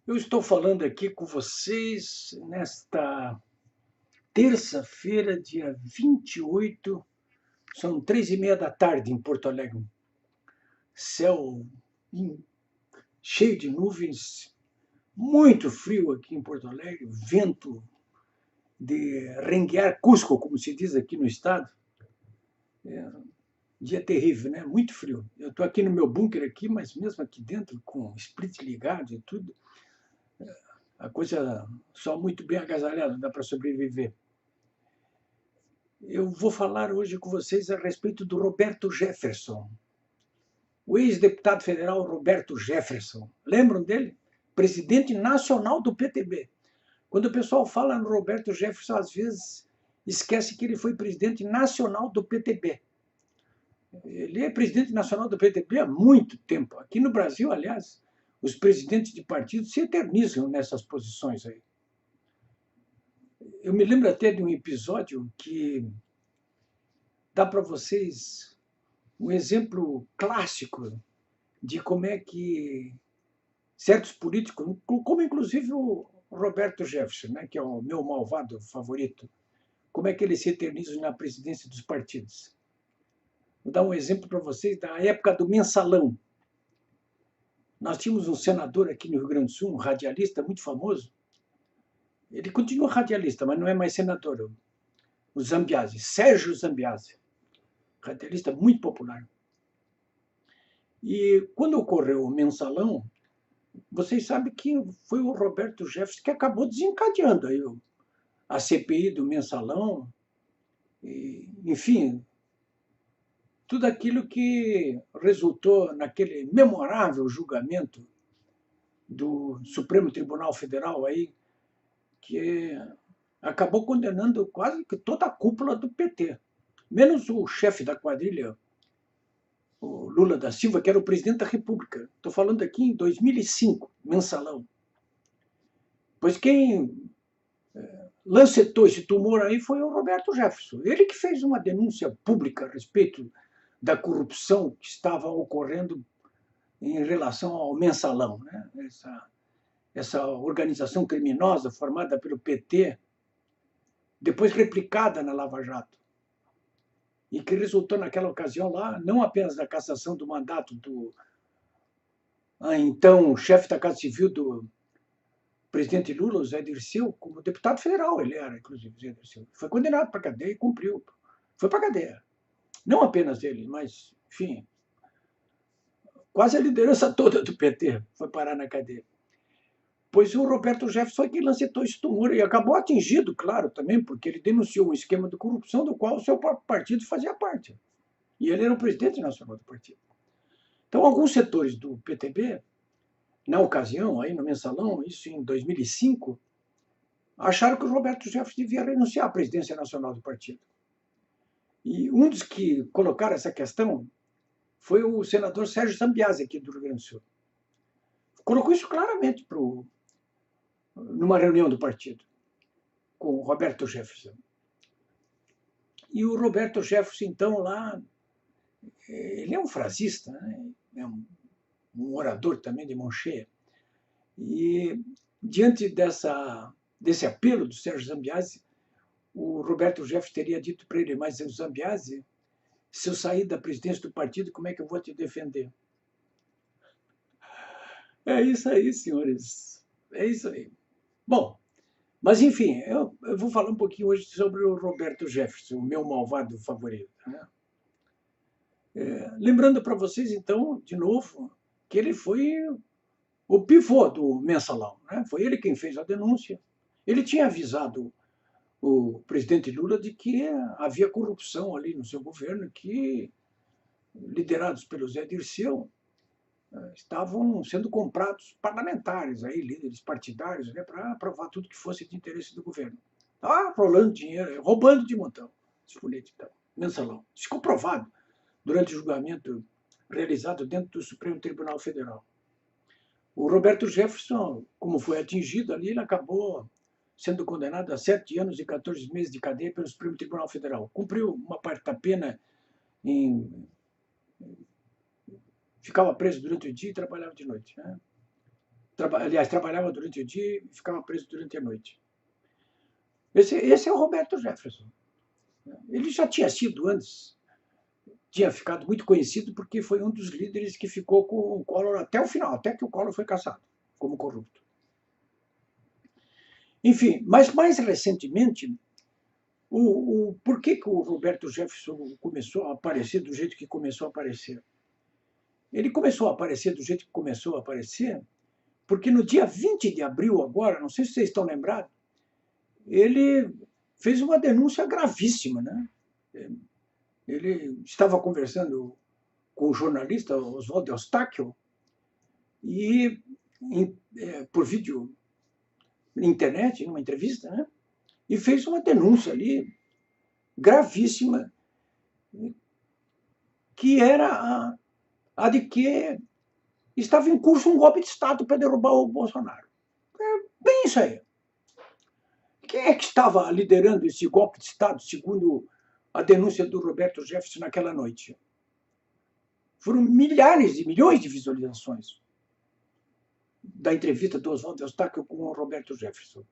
Eu estou falando aqui com vocês nesta terça-feira, dia 28, são 3:30 da tarde em Porto Alegre. Céu cheio de nuvens, muito frio aqui em Porto Alegre, vento de renguear Cusco, como se diz aqui no estado. Dia terrível, né? Muito frio. Eu estou aqui no meu bunker aqui, mas mesmo aqui dentro, com o split ligado e tudo, a coisa só muito bem agasalhada, dá para sobreviver. Eu vou falar hoje com vocês a respeito do Roberto Jefferson, o ex-deputado federal Roberto Jefferson. Lembram dele? Presidente nacional do PTB. Quando o pessoal fala no Roberto Jefferson, às vezes esquece que ele foi presidente nacional do PTB. Ele é presidente nacional do PTB há muito tempo. Aqui no Brasil, aliás, os presidentes de partido se eternizam nessas posições aí. Eu me lembro até de um episódio que dá para vocês um exemplo clássico de como é que certos políticos, como inclusive o Roberto Jefferson, né, que é o meu malvado favorito, como é que eles se eternizam na presidência dos partidos. Vou dar um exemplo para vocês da época do mensalão. Nós tínhamos um senador aqui no Rio Grande do Sul, um radialista muito famoso. Ele continua radialista, mas não é mais senador. O Zambiase, Sérgio Zambiase, radialista muito popular. E quando ocorreu o mensalão, vocês sabem que foi o Roberto Jefferson que acabou desencadeando aí a CPI do mensalão, e, enfim, tudo aquilo que resultou naquele memorável julgamento do Supremo Tribunal Federal aí, que acabou condenando quase que toda a cúpula do PT, menos o chefe da quadrilha, o Lula da Silva, que era o presidente da República. Estou falando aqui em 2005, mensalão. Pois quem lancetou esse tumor aí foi o Roberto Jefferson. Ele que fez uma denúncia pública a respeito da corrupção que estava ocorrendo em relação ao mensalão, né? Essa organização criminosa formada pelo PT, depois replicada na Lava Jato, e que resultou naquela ocasião lá, não apenas da cassação do mandato do então chefe da Casa Civil do presidente Lula, o Zé Dirceu, como deputado federal, ele era, inclusive, Zé Dirceu. Foi condenado para a cadeia e cumpriu. Foi para a cadeia. Não apenas ele, mas, enfim, quase a liderança toda do PT foi parar na cadeia. Pois o Roberto Jefferson foi quem lancetou esse tumor e acabou atingido, claro, também, porque ele denunciou um esquema de corrupção do qual o seu próprio partido fazia parte. E ele era o presidente nacional do partido. Então, alguns setores do PTB, na ocasião, aí no mensalão, isso em 2005, acharam que o Roberto Jefferson devia renunciar à presidência nacional do partido. E um dos que colocaram essa questão foi o senador Sérgio Zambiase, aqui do Rio Grande do Sul. Colocou isso claramente numa reunião do partido, com o Roberto Jefferson. E o Roberto Jefferson, então, lá, ele é um frasista, né? É um orador também de mão cheia. E, diante desse apelo do Sérgio Zambiase, o Roberto Jefferson teria dito para ele: mas o Zambiase, se eu sair da presidência do partido, como é que eu vou te defender? É isso aí, senhores. É isso aí. Bom, mas enfim, eu vou falar um pouquinho hoje sobre o Roberto Jefferson, o meu malvado favorito, né? Lembrando para vocês, então, de novo, que ele foi o pivô do mensalão, né? Foi ele quem fez a denúncia. Ele tinha avisado o presidente Lula de que havia corrupção ali no seu governo, que, liderados pelo Zé Dirceu, estavam sendo comprados parlamentares, aí, líderes partidários, né, para aprovar tudo que fosse de interesse do governo. Estava rolando dinheiro, roubando de montão, esse político, então, mensalão. Isso ficou provado durante o julgamento realizado dentro do Supremo Tribunal Federal. O Roberto Jefferson, como foi atingido ali, ele acabou sendo condenado a 7 anos e 14 meses de cadeia pelo Supremo Tribunal Federal. Cumpriu uma parte da pena ficava preso durante o dia e trabalhava de noite, né? aliás, trabalhava durante o dia e ficava preso durante a noite. Esse é o Roberto Jefferson. Ele já tinha sido antes, tinha ficado muito conhecido porque foi um dos líderes que ficou com o Collor até o final, até que o Collor foi cassado como corrupto. Enfim, mas mais recentemente, por que o Roberto Jefferson começou a aparecer do jeito que começou a aparecer? Ele começou a aparecer do jeito que começou a aparecer porque no dia 20 de abril agora, não sei se vocês estão lembrados, ele fez uma denúncia gravíssima, né? Ele estava conversando com o jornalista Oswaldo Eustáquio e por vídeo na internet, numa entrevista, né? E fez uma denúncia ali gravíssima, que era a de que estava em curso um golpe de Estado para derrubar o Bolsonaro. É bem isso aí. Quem é que estava liderando esse golpe de Estado, segundo a denúncia do Roberto Jefferson naquela noite? Foram milhares e milhões de visualizações da entrevista do Oswaldo Eustáquio com o Roberto Jefferson.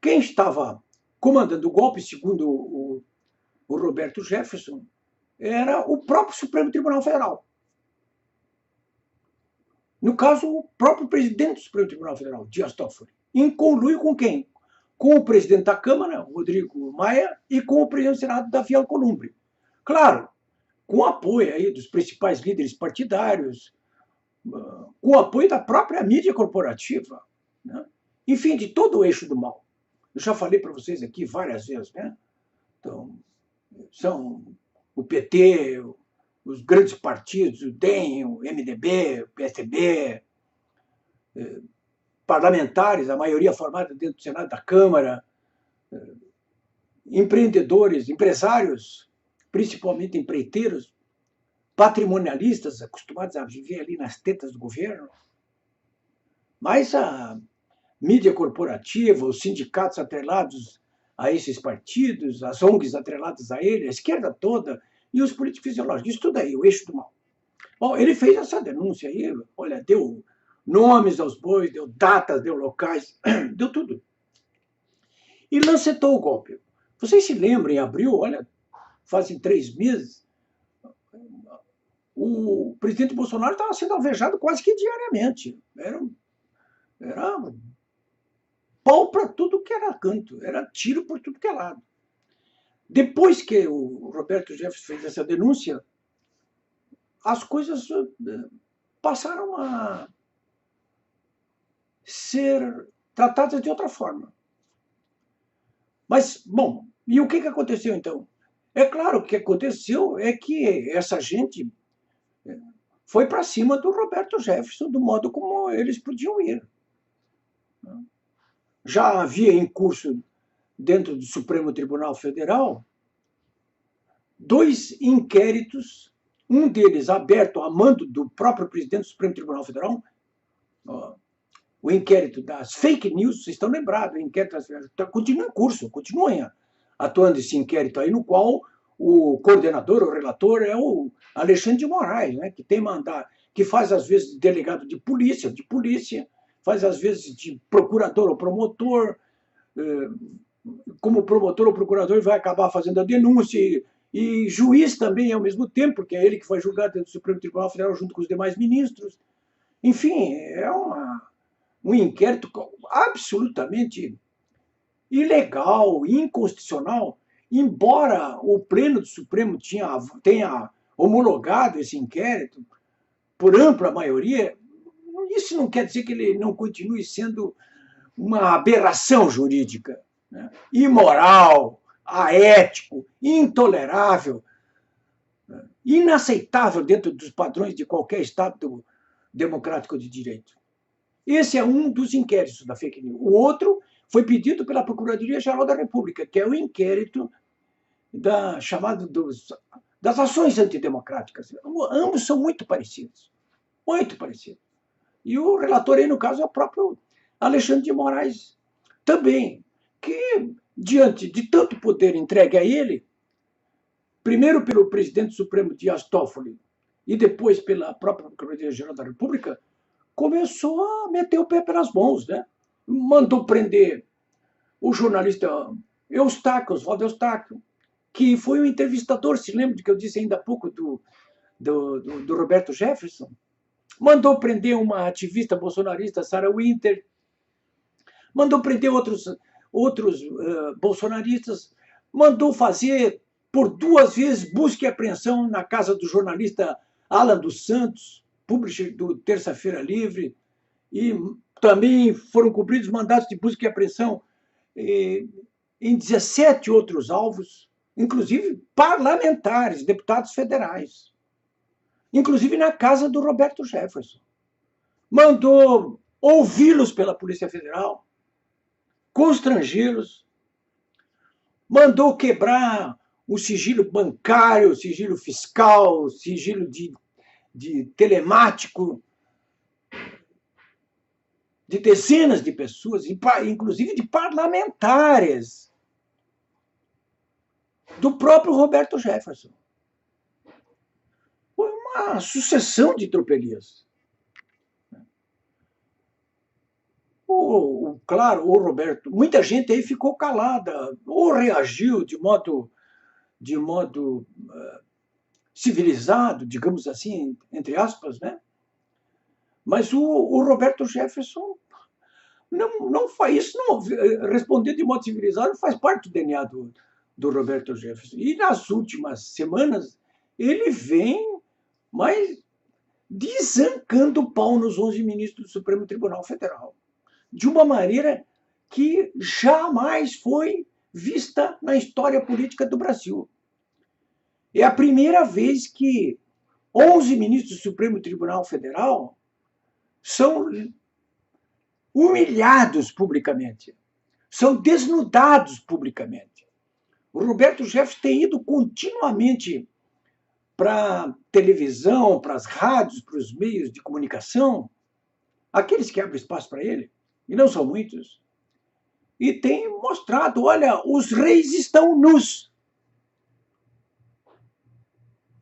Quem estava comandando o golpe, segundo o Roberto Jefferson, era o próprio Supremo Tribunal Federal. No caso, o próprio presidente do Supremo Tribunal Federal, Dias Toffoli, em conluio com quem? Com o presidente da Câmara, Rodrigo Maia, e com o presidente do Senado, Davi Alcolumbre. Claro, com o apoio aí dos principais líderes partidários, com o apoio da própria mídia corporativa, né? Enfim, de todo o eixo do mal. Eu já falei para vocês aqui várias vezes, né? Então, são o PT, os grandes partidos, o DEM, o MDB, o PSDB, parlamentares, a maioria formada dentro do Senado da Câmara, empreendedores, empresários, principalmente empreiteiros, patrimonialistas, acostumados a viver ali nas tetas do governo, mas a mídia corporativa, os sindicatos atrelados a esses partidos, as ONGs atreladas a ele, a esquerda toda e os políticos fisiológicos, isso tudo aí, o eixo do mal. Bom, ele fez essa denúncia aí, olha, deu nomes aos bois, deu datas, deu locais, deu tudo. E lancetou o golpe. Vocês se lembram, em abril, olha, fazem 3 meses, o presidente Bolsonaro estava sendo alvejado quase que diariamente. Era pau para tudo que era canto, era tiro por tudo que é lado. Depois que o Roberto Jefferson fez essa denúncia, as coisas passaram a ser tratadas de outra forma. Mas, bom, e o que aconteceu então? É claro, o que aconteceu é que essa gente foi para cima do Roberto Jefferson, do modo como eles podiam ir. Já havia em curso, dentro do Supremo Tribunal Federal, 2 inquéritos, um deles aberto a mando do próprio presidente do Supremo Tribunal Federal, o inquérito das fake news, vocês estão lembrados, o inquérito continua em curso, continua atuando esse inquérito aí, no qual o coordenador, o relator, é o Alexandre de Moraes, né, que tem mandado, que faz às vezes de delegado de polícia, faz às vezes de procurador ou promotor, como promotor ou procurador ele vai acabar fazendo a denúncia e juiz também ao mesmo tempo, porque é ele que foi julgado dentro do Supremo Tribunal Federal junto com os demais ministros. Enfim, é um inquérito absolutamente ilegal, inconstitucional, embora o Pleno do Supremo tenha homologado esse inquérito por ampla maioria, isso não quer dizer que ele não continue sendo uma aberração jurídica, né? Imoral, aético, intolerável, inaceitável dentro dos padrões de qualquer Estado democrático de direito. Esse é um dos inquéritos da fake news. O outro foi pedido pela Procuradoria-Geral da República, que é o inquérito chamado das ações antidemocráticas. Ambos são muito parecidos. Muito parecidos. E o relator aí, no caso, é o próprio Alexandre de Moraes também, que, diante de tanto poder entregue a ele, primeiro pelo presidente supremo Dias Toffoli e depois pela própria Procuradoria-Geral da República, começou a meter o pé pelas mãos, né? Mandou prender o jornalista Eustáquio, Oswaldo Eustáquio, que foi o entrevistador, se lembra do que eu disse ainda há pouco do Roberto Jefferson? Mandou prender uma ativista bolsonarista, Sarah Winter, mandou prender outros bolsonaristas, mandou fazer por 2 vezes busca e apreensão na casa do jornalista Alan dos Santos, publisher do Terça-feira Livre, e também foram cumpridos mandatos de busca e apreensão em 17 outros alvos, inclusive parlamentares, deputados federais, inclusive na casa do Roberto Jefferson. Mandou ouvi-los pela Polícia Federal, constrangê-los, mandou quebrar o sigilo bancário, o sigilo fiscal, o sigilo de telemático de dezenas de pessoas, inclusive de parlamentares, do próprio Roberto Jefferson. Foi uma sucessão de tropelias. Claro, o Roberto, muita gente aí ficou calada, ou reagiu de modo civilizado, digamos assim, entre aspas, né? Mas o Roberto Jefferson não faz isso, não. Responder de modo civilizado faz parte do DNA do Roberto Jefferson. E nas últimas semanas, ele vem mais desancando o pau nos 11 ministros do Supremo Tribunal Federal, de uma maneira que jamais foi vista na história política do Brasil. É a primeira vez que 11 ministros do Supremo Tribunal Federal são humilhados publicamente, são desnudados publicamente. O Roberto Jefferson tem ido continuamente para a televisão, para as rádios, para os meios de comunicação, aqueles que abrem espaço para ele, e não são muitos, e tem mostrado, olha, os reis estão nus.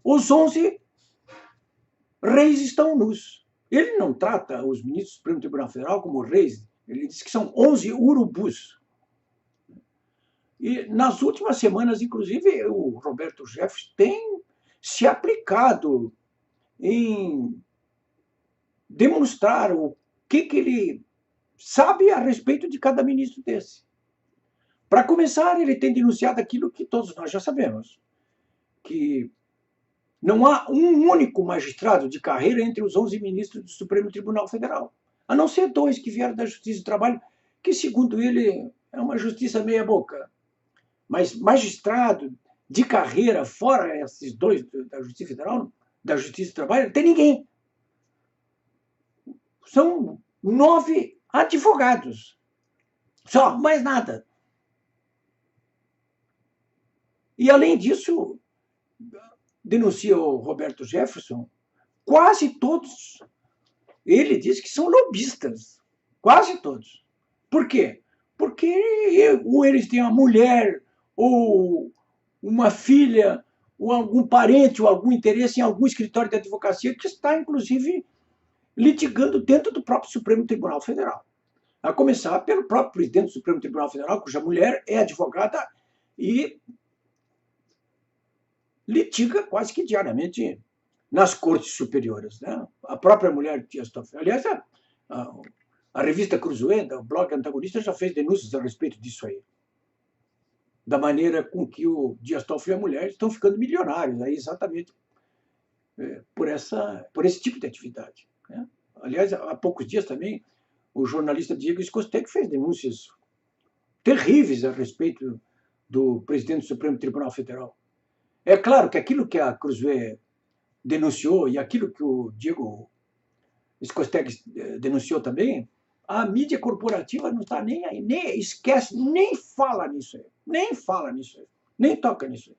Os 11 reis estão nus. Ele não trata os ministros do Supremo Tribunal Federal como reis, ele diz que são 11 urubus. E nas últimas semanas, inclusive, o Roberto Jefferson tem se aplicado em demonstrar o que ele sabe a respeito de cada ministro desse. Para começar, ele tem denunciado aquilo que todos nós já sabemos, que não há um único magistrado de carreira entre os 11 ministros do Supremo Tribunal Federal, a não ser 2 que vieram da Justiça do Trabalho, que, segundo ele, é uma justiça meia-boca. Mas magistrado de carreira, fora esses 2 da Justiça Federal, da Justiça do Trabalho, não tem ninguém. São 9 advogados. Só, mais nada. E, além disso, denuncia o Roberto Jefferson, quase todos, ele diz que são lobistas. Quase todos. Por quê? Porque ou eles têm uma mulher, ou uma filha, ou algum parente, ou algum interesse em algum escritório de advocacia que está, inclusive, litigando dentro do próprio Supremo Tribunal Federal. A começar pelo próprio presidente do Supremo Tribunal Federal, cuja mulher é advogada e litiga quase que diariamente nas cortes superiores, né? A própria mulher de Dias Toffoli. Aliás, a revista Cruzoé, o blog antagonista, já fez denúncias a respeito disso aí. Da maneira com que o Dias Toffoli e a mulher estão ficando milionários, aí exatamente por esse tipo de atividade, né? Aliás, há poucos dias também, o jornalista Diego Scostec fez denúncias terríveis a respeito do presidente do Supremo Tribunal Federal. É claro que aquilo que a Cruzoé denunciou e aquilo que o Diego Scostec denunciou também, a mídia corporativa não está nem aí, nem esquece, nem fala nisso aí, nem toca nisso aí.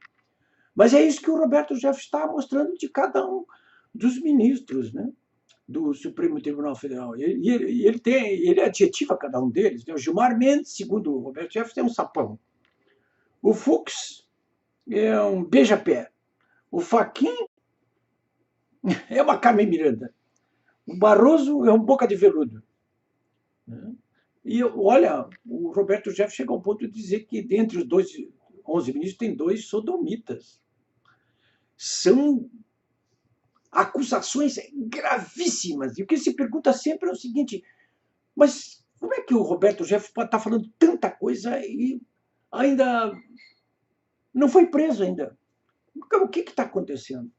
Mas é isso que o Roberto Jefferson está mostrando de cada um dos ministros, né, do Supremo Tribunal Federal. E ele adjetiva cada um deles. O Gilmar Mendes, segundo o Roberto Jefferson, é um sapão. O Fux é um beija-pé. O Fachin é uma Carmen Miranda. O Barroso é um boca de veludo, né? E olha, o Roberto Jefferson chega ao ponto de dizer que dentre os 11 ministros tem 2 sodomitas. São acusações gravíssimas. E o que se pergunta sempre é o seguinte: mas como é que o Roberto Jefferson pode estar falando tanta coisa e ainda não foi preso ainda? O que está acontecendo?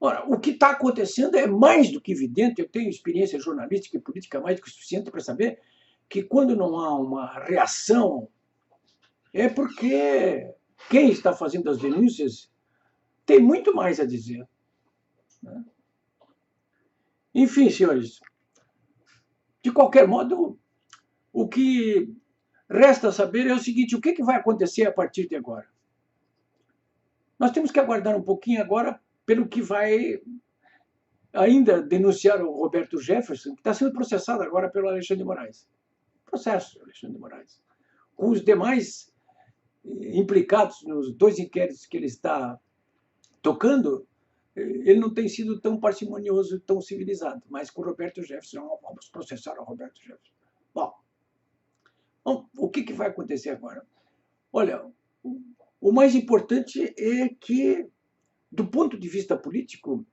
Ora, o que está acontecendo é mais do que evidente. Eu tenho experiência jornalística e política mais do que suficiente para saber que quando não há uma reação é porque quem está fazendo as denúncias tem muito mais a dizer, né? Enfim, senhores, de qualquer modo, o que resta saber é o seguinte: o que vai acontecer a partir de agora? Nós temos que aguardar um pouquinho agora pelo que vai ainda denunciar o Roberto Jefferson, que está sendo processado agora pelo Alexandre de Moraes. Processo, Alexandre de Moraes. Com os demais implicados nos 2 inquéritos que ele está tocando, ele não tem sido tão parcimonioso, tão civilizado. Mas com o Roberto Jefferson, vamos processar o Roberto Jefferson. Bom, o que vai acontecer agora? Olha, o mais importante é que, do ponto de vista político,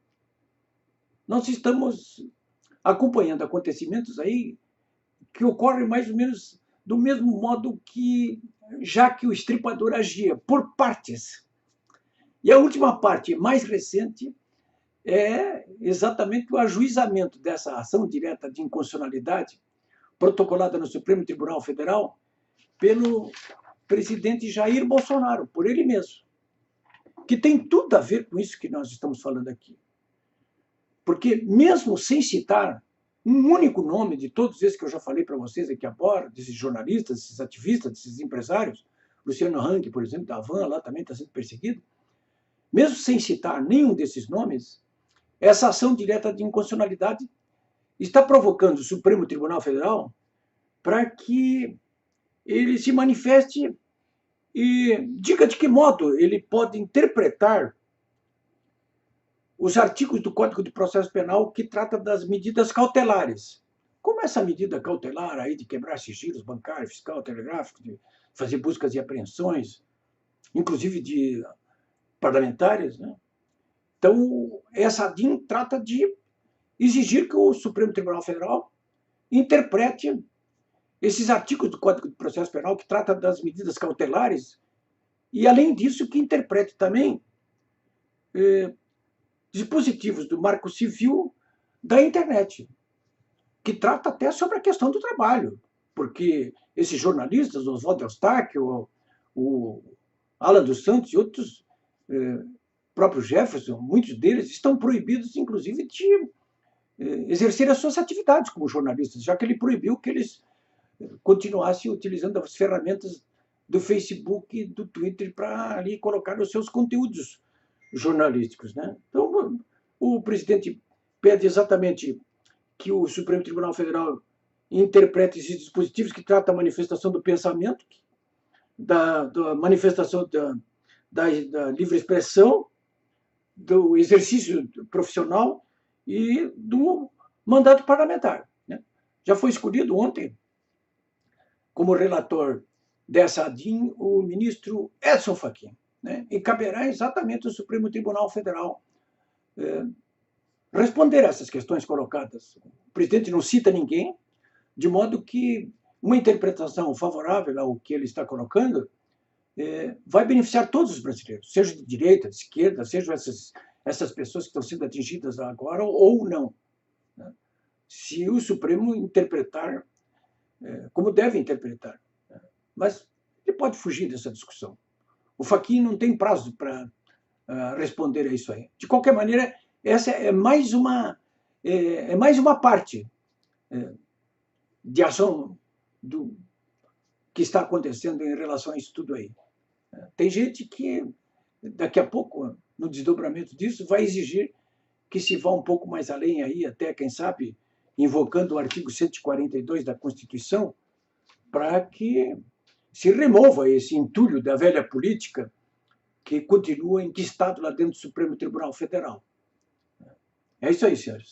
nós estamos acompanhando acontecimentos aí que ocorrem mais ou menos do mesmo modo que já que o Estripador agia, por partes. E a última parte, mais recente, é exatamente o ajuizamento dessa ação direta de inconstitucionalidade protocolada no Supremo Tribunal Federal pelo presidente Jair Bolsonaro, por ele mesmo, que tem tudo a ver com isso que nós estamos falando aqui. Porque mesmo sem citar um único nome de todos esses que eu já falei para vocês aqui agora, desses jornalistas, desses ativistas, desses empresários, Luciano Hang, por exemplo, da Havan, lá também está sendo perseguido, mesmo sem citar nenhum desses nomes, essa ação direta de inconstitucionalidade está provocando o Supremo Tribunal Federal para que ele se manifeste e diga de que modo ele pode interpretar os artigos do Código de Processo Penal que trata das medidas cautelares. Como essa medida cautelar aí de quebrar sigilos bancário, fiscal, telegráfico, de fazer buscas e apreensões, inclusive de parlamentares, né? Então, essa DIN trata de exigir que o Supremo Tribunal Federal interprete esses artigos do Código de Processo Penal que trata das medidas cautelares e, além disso, que interprete também dispositivos do Marco Civil da internet, que trata até sobre a questão do trabalho, porque esses jornalistas, o Oswaldo Eustáquio, o Alan dos Santos e outros, próprio Jefferson, muitos deles estão proibidos, inclusive, de exercer as suas atividades como jornalistas, já que ele proibiu que eles continuassem utilizando as ferramentas do Facebook e do Twitter para ali colocar os seus conteúdos jornalísticos, né? Então, o presidente pede exatamente que o Supremo Tribunal Federal interprete esses dispositivos que tratam a manifestação do pensamento, da manifestação da livre expressão, do exercício profissional e do mandato parlamentar, né? Já foi escolhido ontem como relator dessa ADIM o ministro Edson Fachin, né? E caberá exatamente ao Supremo Tribunal Federal responder a essas questões colocadas. O presidente não cita ninguém, de modo que uma interpretação favorável ao que ele está colocando vai beneficiar todos os brasileiros, seja de direita, de esquerda, sejam essas pessoas que estão sendo atingidas agora ou não, né? Se o Supremo interpretar como deve interpretar, né? Mas ele pode fugir dessa discussão. O Fachin não tem prazo para responder a isso aí. De qualquer maneira, essa é mais uma parte de ação que está acontecendo em relação a isso tudo aí. Tem gente que, daqui a pouco, no desdobramento disso, vai exigir que se vá um pouco mais além aí, até, quem sabe, invocando o artigo 142 da Constituição, para que se remova esse entulho da velha política que continua enquistado lá dentro do Supremo Tribunal Federal. É isso aí, senhores.